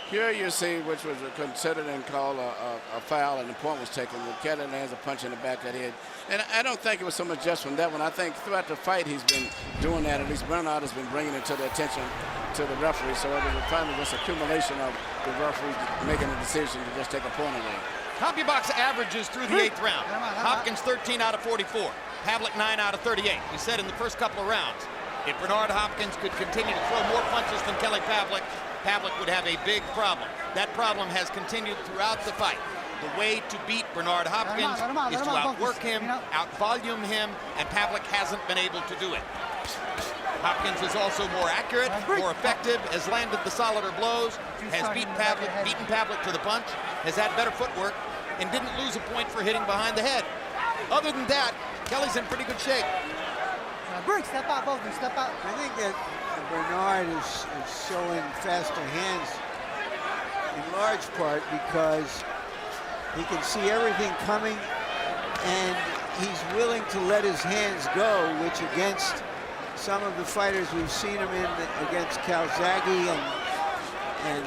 Here you see, which was considered and called a foul, and the point was taken. When Kelly lands a punch in the back of the head. And I don't think it was so much just from that one. I think throughout the fight he's been doing that. At least Bernard has been bringing it to the attention to the referee. So it was finally just accumulation of the referee making a decision to just take a point away. CompuBox averages through the 8th round. Hopkins 13 out of 44. Pavlik 9 out of 38. We said in the first couple of rounds, if Bernard Hopkins could continue to throw more punches than Kelly Pavlik, Pavlik would have a big problem. That problem has continued throughout the fight. The way to beat Bernard Hopkins is to outwork him, outvolume him, and Pavlik hasn't been able to do it. Hopkins is also more accurate, more effective, has landed the solider blows, has beaten Pavlik to the punch, has had better footwork, and didn't lose a point for hitting behind the head. Other than that, Kelly's in pretty good shape. Step out, both of them, step out. I think that Bernard is showing faster hands in large part because he can see everything coming and he's willing to let his hands go, which against some of the fighters we've seen him in against Calzaghe and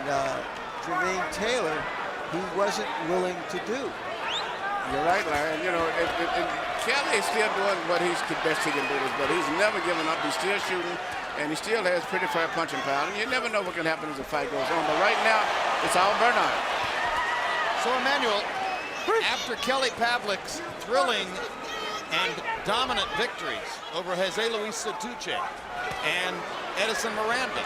Jermaine Taylor, he wasn't willing to do. You're right, Larry. And, you know, Kelly is still doing what he's the best he can do, but he's never given up. He's still shooting, and he still has pretty fair punching power. And you never know what can happen as the fight goes on. But right now, it's all Bernard. So, Emmanuel, after Kelly Pavlik's thrilling and dominant victories over Jose Luis Santucci and Edison Miranda,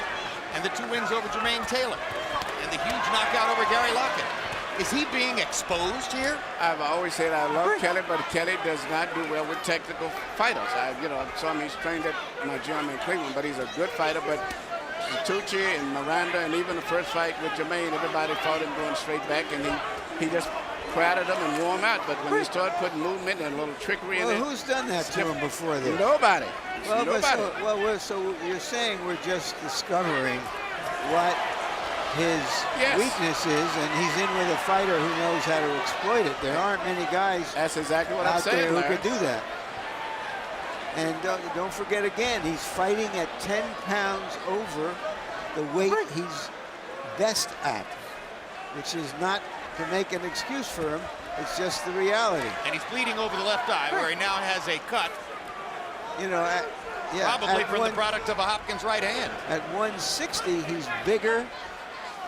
and the 2 wins over Jermaine Taylor, and the huge knockout over Gary Lockett, is he being exposed here? I've always said I love Kelly, but Kelly does not do well with technical fighters. You know, I saw him, he's trained at my gym in Cleveland, but he's a good fighter. But Santucci and Miranda, and even the first fight with Jermaine, everybody fought him going straight back, and he just crowded him and wore him out. But when he started putting movement and a little trickery in it. Who's done that to him before this? Nobody. Well, Nobody. so you're saying we're just discovering what his weakness is, and he's in with a fighter who knows how to exploit it. There aren't many guys That's exactly what out I'm saying, there who Larry. could do that. And don't forget again, he's fighting at 10 pounds over the weight he's best at, which is not to make an excuse for him. It's just the reality. And he's bleeding over the left eye, where he now has a cut. You know, probably from the product of a Hopkins right hand. At 160, he's bigger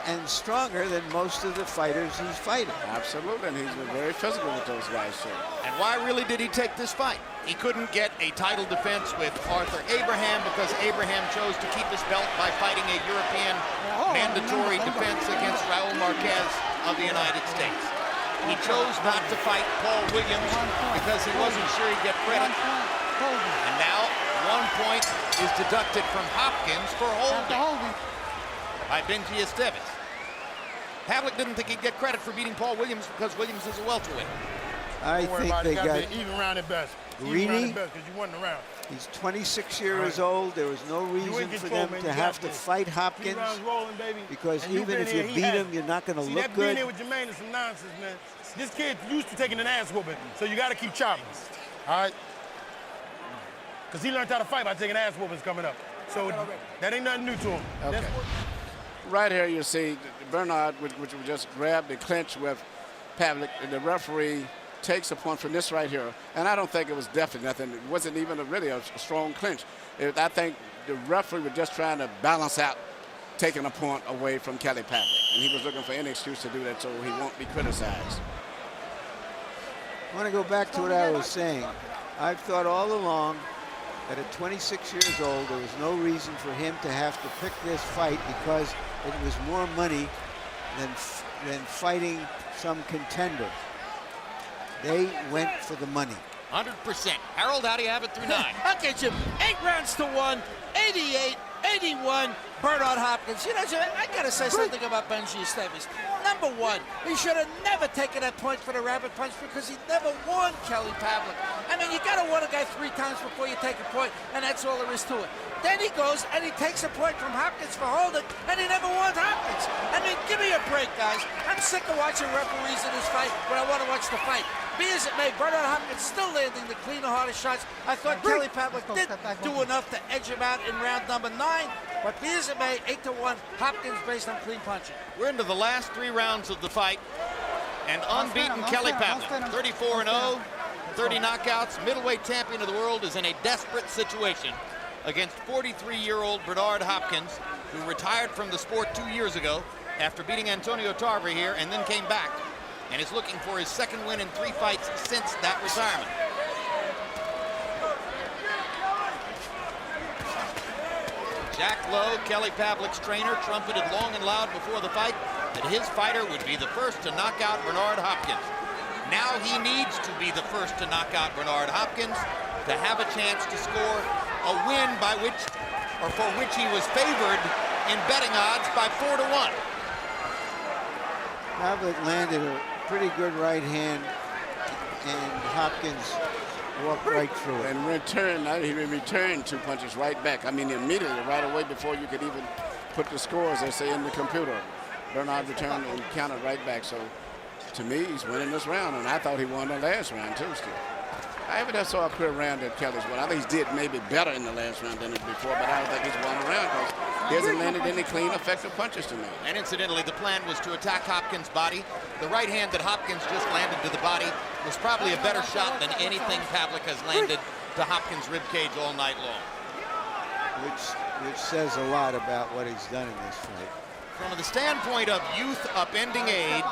and stronger than most of the fighters he's fighting. Absolutely, and he's been very physical with those guys, too. And why really did he take this fight? He couldn't get a title defense with Arthur Abraham because Abraham chose to keep his belt by fighting a European mandatory defense against Raul Marquez of the United States. He chose not to fight Paul Williams because he wasn't sure he'd get credit. And now 1 point is deducted from Hopkins for holding by Benji Esteves. Pavlik didn't think he'd get credit for beating Paul Williams because Williams is a welterweight. I think they got even round at best. greedy. Because you won the round. He's 26 years old. There was no reason for them to have to fight Hopkins because even if you beat him, you're not going to look that good. being there with Jermaine is some nonsense, man. This kid used to taking an ass whooping, so you got to keep chopping. All right? Because he learned how to fight by taking ass whoopings coming up. So that ain't nothing new to him. Okay. Right here you see Bernard, which just grabbed the clinch with Pavlik, and the referee takes a point from this right here. And I don't think it was definitely nothing. It wasn't even really a strong clinch. I think the referee was just trying to balance out taking a point away from Kelly Pavlik. And he was looking for any excuse to do that so he won't be criticized. I want to go back to what I was saying. I've thought all along that at 26 years old, there was no reason for him to have to pick this fight because it was more money than fighting some contender. They went for the money. 100%. Harold, how do you have it through 9? I'll get you 8 rounds to 1, 88, 81, Bernard Hopkins. You know, I got to say something about Benji Esteves. Number one, he should have never taken that point for the rabbit punch because he never won Kelly Pavlik. I mean, you got to win a guy 3 times before you take a point, and that's all there is to it. Then he goes and he takes a point from Hopkins for holding, and he never won Hopkins. I mean, give me a break, guys. I'm sick of watching referees in this fight when I want to watch the fight. Be as it may, Bernard Hopkins still landing the cleaner, harder shots. I thought Kelly Pavlik did do enough to edge him out in round number 9. But be as it may, 8-1, Hopkins based on clean punching. We're into the last 3 rounds of the fight. And unbeaten Kelly Pavlik, 34-0, 30 knockouts, middleweight champion of the world, is in a desperate situation against 43-year-old Bernard Hopkins, who retired from the sport 2 years ago after beating Antonio Tarver here and then came back and is looking for his second win in 3 fights since that retirement. Jack Lowe, Kelly Pavlik's trainer, trumpeted long and loud before the fight that his fighter would be the first to knock out Bernard Hopkins. Now he needs to be the first to knock out Bernard Hopkins to have a chance to score a win by which, or for which he was favored in betting odds by 4-1. Pavlik landed a pretty good right hand, and Hopkins walked right through it. And he returned 2 punches right back. I mean, immediately, right away before you could even put the scores, they say, in the computer. Bernard returned and counted right back. So, to me, he's winning this round, and I thought he won the last round, too, still. I haven't saw a clear round that Kelly's won. I think he did maybe better in the last round than before, but I don't think he's won a round because he hasn't landed any clean, effective punches to me. And incidentally, the plan was to attack Hopkins' body. The right hand that Hopkins just landed to the body was probably a better shot than anything Pavlik has landed to Hopkins' ribcage all night long. Which says a lot about what he's done in this fight. From the standpoint of youth upending age,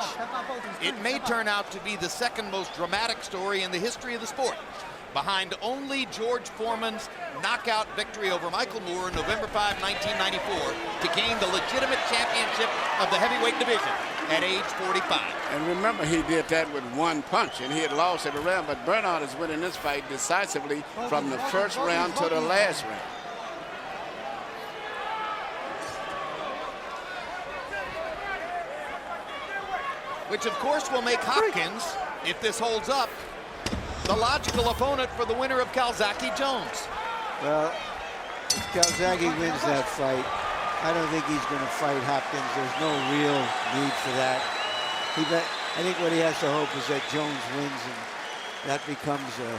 it may turn out to be the second most dramatic story in the history of the sport, behind only George Foreman's knockout victory over Michael Moore November 5, 1994, to gain the legitimate championship of the heavyweight division at age 45. And remember, he did that with 1 punch, and he had lost every round, but Bernard is winning this fight decisively from the first round to the last round. Which, of course, will make Hopkins, if this holds up, the logical opponent for the winner of Calzaghe-Jones. Well, if Calzaghe wins that fight, I don't think he's going to fight Hopkins. There's no real need for that. I think what he has to hope is that Jones wins, and that becomes a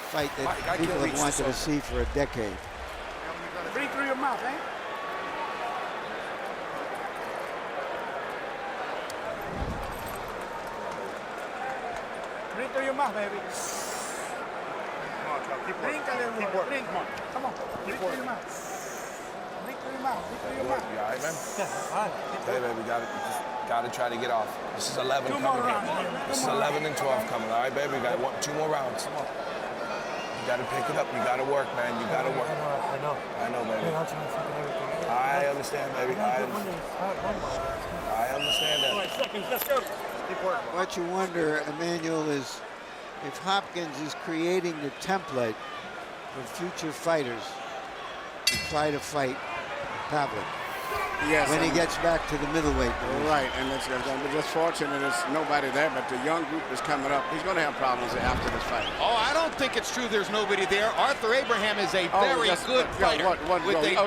fight that people have wanted to see for a decade. Breathe through your mouth, eh? Breathe through your mouth, baby. Drink a little more. Drink. Come on. Breathe through your mouth. Breathe through your mouth. Breathe through your mouth. You all right, man? Yeah, all right. Hey, baby, got to try to get off. This is 11 Two more coming. rounds, baby. This is 11 and 12 coming. All right, baby, we got 2 more rounds. Come on. You got to pick it up. You got to work, man. You got to work. I know. I know, baby. I understand, baby. I understand that. Seconds, let's go. What you wonder, Emmanuel, is if Hopkins is creating the template for future fighters to try to fight Pavlik. Yes, when he gets back to the middleweight division. Right, and it's just fortunate there's nobody there, but the young group is coming up. He's going to have problems after this fight. Oh, I don't think it's true there's nobody there. Arthur Abraham is a very good fighter. Yeah, with a yeah.